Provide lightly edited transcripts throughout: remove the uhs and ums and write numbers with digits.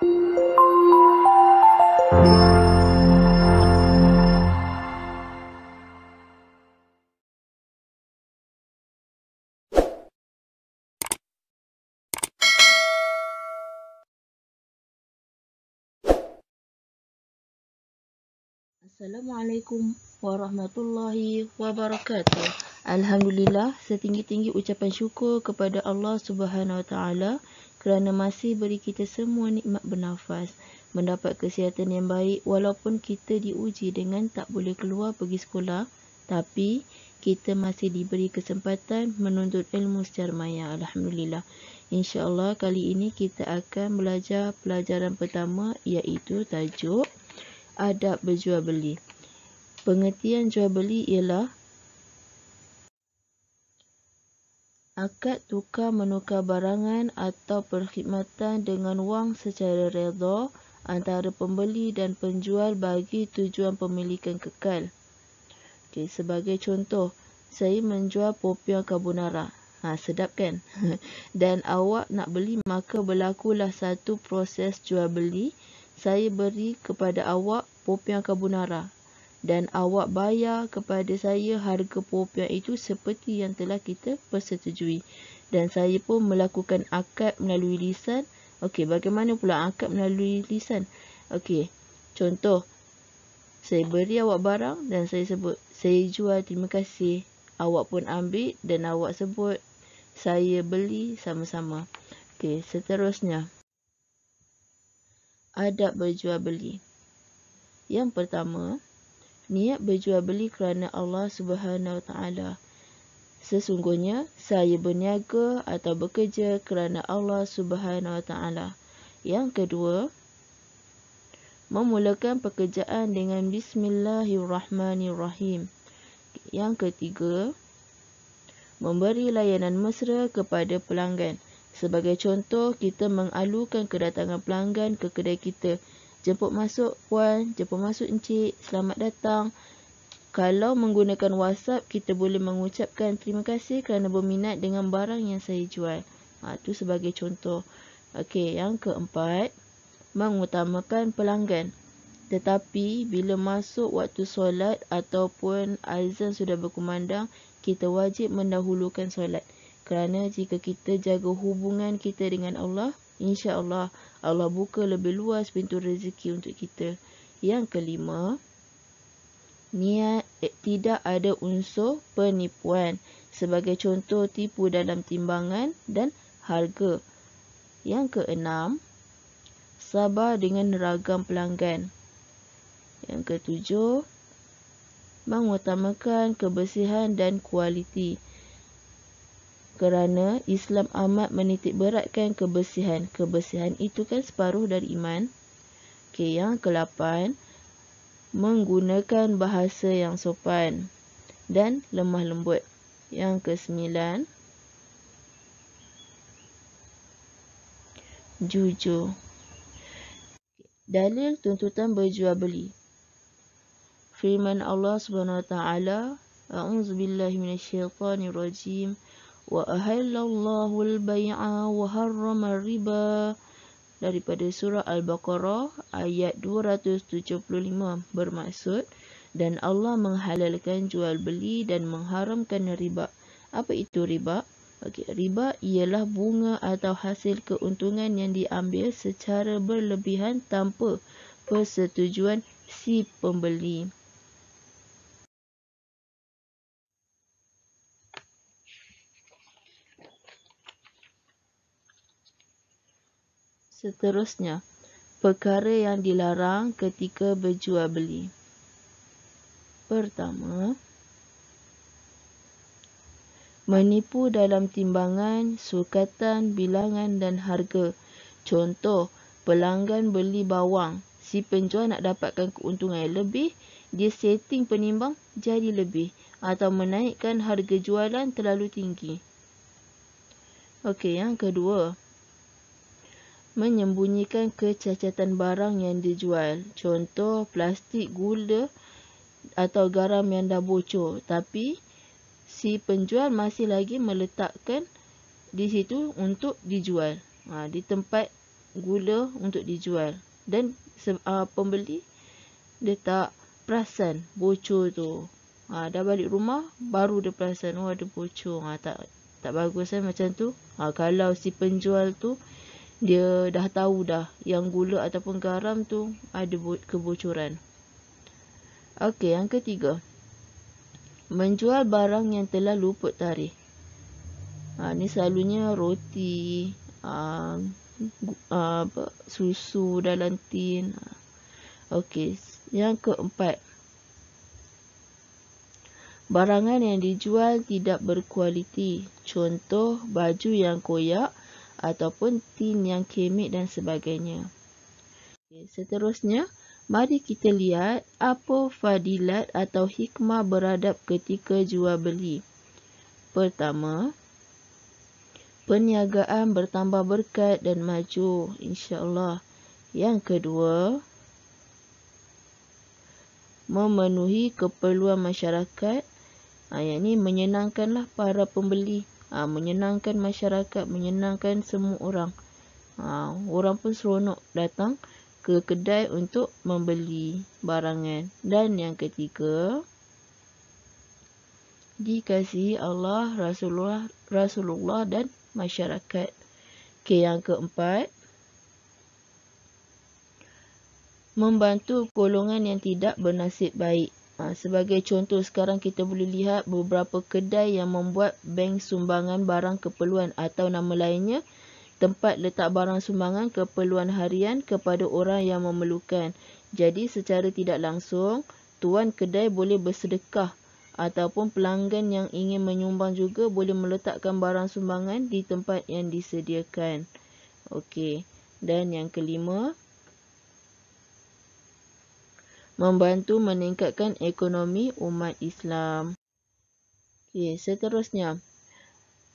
Assalamualaikum warahmatullahi wabarakatuh. Alhamdulillah, setinggi-tinggi ucapan syukur kepada Allah Subhanahu Wa Taala kerana masih beri kita semua nikmat bernafas, mendapat kesihatan yang baik walaupun kita diuji dengan tak boleh keluar pergi sekolah, tapi kita masih diberi kesempatan menuntut ilmu secara maya. Alhamdulillah. InsyaAllah kali ini kita akan belajar pelajaran pertama, iaitu tajuk adab berjual beli. Pengertian jual beli ialah akad tukar menukar barangan atau perkhidmatan dengan wang secara redha antara pembeli dan penjual bagi tujuan pemilikan kekal. Sebagai contoh, saya menjual popiah carbonara. Sedap kan? Dan awak nak beli, maka berlakulah satu proses jual beli. Saya beri kepada awak popiah carbonara dan awak bayar kepada saya harga popiah itu seperti yang telah kita persetujui. Dan saya pun melakukan akad melalui lisan. Okey, bagaimana pula akad melalui lisan? Okey, contoh, saya beri awak barang dan saya sebut, saya jual, terima kasih. Awak pun ambil dan awak sebut, saya beli sama-sama. Okey, seterusnya, adab berjual beli. Yang pertama, niat berjual beli kerana Allah Subhanahu Wa Taala. Sesungguhnya saya berniaga atau bekerja kerana Allah Subhanahu Wa Taala. Yang kedua, memulakan pekerjaan dengan Bismillahirrahmanirrahim. Yang ketiga, memberi layanan mesra kepada pelanggan. Sebagai contoh, kita mengalukan kedatangan pelanggan ke kedai kita. Jemput masuk puan, jemput masuk encik, selamat datang. Kalau menggunakan WhatsApp, kita boleh mengucapkan terima kasih kerana berminat dengan barang yang saya jual. Itu sebagai contoh. Okey, yang keempat, mengutamakan pelanggan. Tetapi bila masuk waktu solat ataupun azan sudah berkumandang, kita wajib mendahulukan solat. Kerana jika kita jaga hubungan kita dengan Allah, insya-Allah Allah buka lebih luas pintu rezeki untuk kita. Yang kelima, niat tidak ada unsur penipuan. Sebagai contoh, tipu dalam timbangan dan harga. Yang keenam, sabar dengan ragam pelanggan. Yang ketujuh, mengutamakan kebersihan dan kualiti. Kerana Islam amat menitik beratkan kebersihan. Kebersihan itu kan separuh dari iman. Okey, yang ke-8, menggunakan bahasa yang sopan dan lemah lembut. Yang ke-9, jujur. Dalil tuntutan berjual beli. Firman Allah Subhanahu Wa Taala, A'udzubillahi minasyaitonirrajim. Wa ahallallahu al-bai'a wa harrama riba. Daripada surah Al-Baqarah ayat 275, bermaksud, dan Allah menghalalkan jual beli dan mengharamkan riba. Apa itu riba? Okey, riba ialah bunga atau hasil keuntungan yang diambil secara berlebihan tanpa persetujuan si pembeli. Seterusnya, perkara yang dilarang ketika berjual beli. Pertama, menipu dalam timbangan, sukatan, bilangan dan harga. Contoh, pelanggan beli bawang, si penjual nak dapatkan keuntungan yang lebih, dia setting penimbang jadi lebih atau menaikkan harga jualan terlalu tinggi. Okey, yang kedua, menyembunyikan kecacatan barang yang dijual. Contoh, plastik, gula atau garam yang dah bocor, tapi si penjual masih lagi meletakkan di situ untuk dijual. Di tempat gula untuk dijual. Dan pembeli dia tak perasan bocor tu. Dah balik rumah baru dia perasan ada bocor. Tak bagus macam tu. Kalau si penjual tu dia dah tahu dah yang gula ataupun garam tu ada kebocoran. Okey, yang ketiga, menjual barang yang telah luput tarikh. Ni selalunya roti, susu dalam tin. Okey, yang keempat, barangan yang dijual tidak berkualiti. Contoh, baju yang koyak ataupun tin yang kemik dan sebagainya. Okay, seterusnya, mari kita lihat apa fadilat atau hikmah beradab ketika jual beli. Pertama, perniagaan bertambah berkat dan maju, insya-Allah. Yang kedua, memenuhi keperluan masyarakat. Yang ni menyenangkanlah para pembeli, menyenangkan masyarakat, menyenangkan semua orang. Orang pun seronok datang ke kedai untuk membeli barangan. Dan yang ketiga, dikasihi Allah, Rasulullah dan masyarakat. Okey, yang keempat, membantu golongan yang tidak bernasib baik. Sebagai contoh, sekarang kita boleh lihat beberapa kedai yang membuat bank sumbangan barang keperluan atau nama lainnya, tempat letak barang sumbangan keperluan harian kepada orang yang memerlukan. Jadi secara tidak langsung, tuan kedai boleh bersedekah ataupun pelanggan yang ingin menyumbang juga boleh meletakkan barang sumbangan di tempat yang disediakan. Okey, dan yang kelima, membantu meningkatkan ekonomi umat Islam. Okey, seterusnya,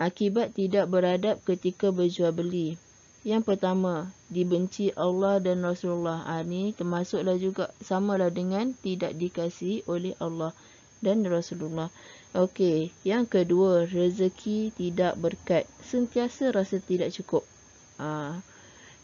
akibat tidak beradab ketika berjual beli. Yang pertama, dibenci Allah dan Rasulullah. Ni termasuklah juga, samalah dengan tidak dikasihi oleh Allah dan Rasulullah. Okey, yang kedua, rezeki tidak berkat. Sentiasa rasa tidak cukup.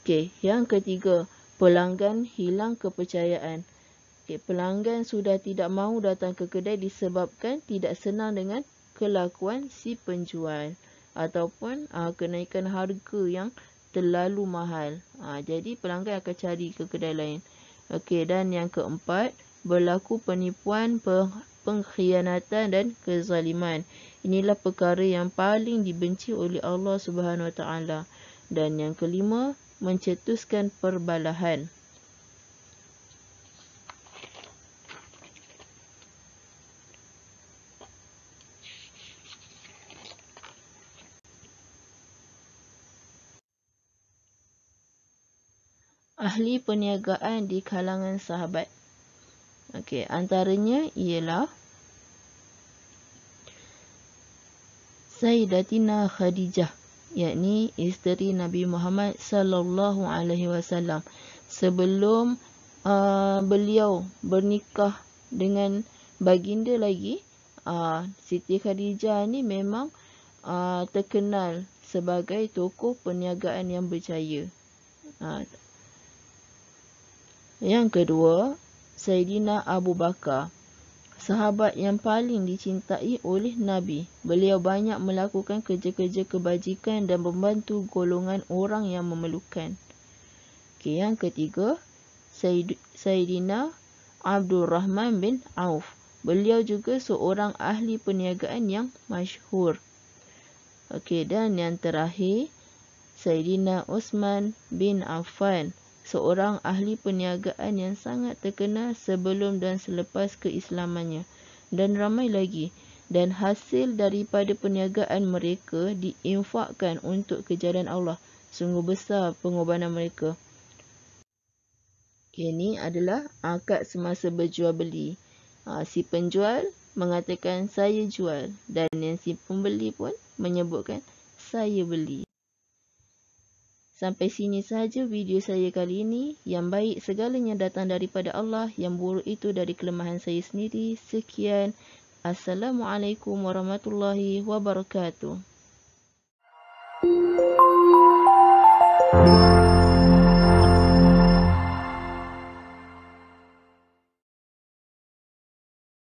Okey, yang ketiga, pelanggan hilang kepercayaan. Okay, pelanggan sudah tidak mahu datang ke kedai disebabkan tidak senang dengan kelakuan si penjual ataupun kenaikan harga yang terlalu mahal. Jadi pelanggan akan cari ke kedai lain. Okey, dan yang keempat, berlaku penipuan, pengkhianatan dan kezaliman. Inilah perkara yang paling dibenci oleh Allah Subhanahu Wa Taala. Dan yang kelima, mencetuskan perbalahan. Ahli perniagaan di kalangan sahabat. Okey, antaranya ialah Sayyidatina Khadijah, yakni isteri Nabi Muhammad sallallahu alaihi wasallam. Sebelum beliau bernikah dengan baginda lagi, Siti Khadijah ni memang terkenal sebagai tokoh perniagaan yang berjaya. Yang kedua, Sayyidina Abu Bakar, sahabat yang paling dicintai oleh Nabi. Beliau banyak melakukan kerja-kerja kebajikan dan membantu golongan orang yang memerlukan. Okay, yang ketiga, Sayyidina Abdul Rahman bin Auf. Beliau juga seorang ahli perniagaan yang masyhur. Okay, dan yang terakhir, Sayyidina Uthman bin Affan, seorang ahli perniagaan yang sangat terkenal sebelum dan selepas keislamannya, dan ramai lagi. Dan hasil daripada perniagaan mereka diinfakkan untuk kejalan Allah. Sungguh besar pengorbanan mereka. Ini adalah akad semasa berjual beli. Si penjual mengatakan saya jual, dan yang si pembeli pun menyebutkan saya beli. Sampai sini sahaja video saya kali ini. Yang baik segalanya datang daripada Allah, yang buruk itu dari kelemahan saya sendiri. Sekian. Assalamualaikum warahmatullahi wabarakatuh.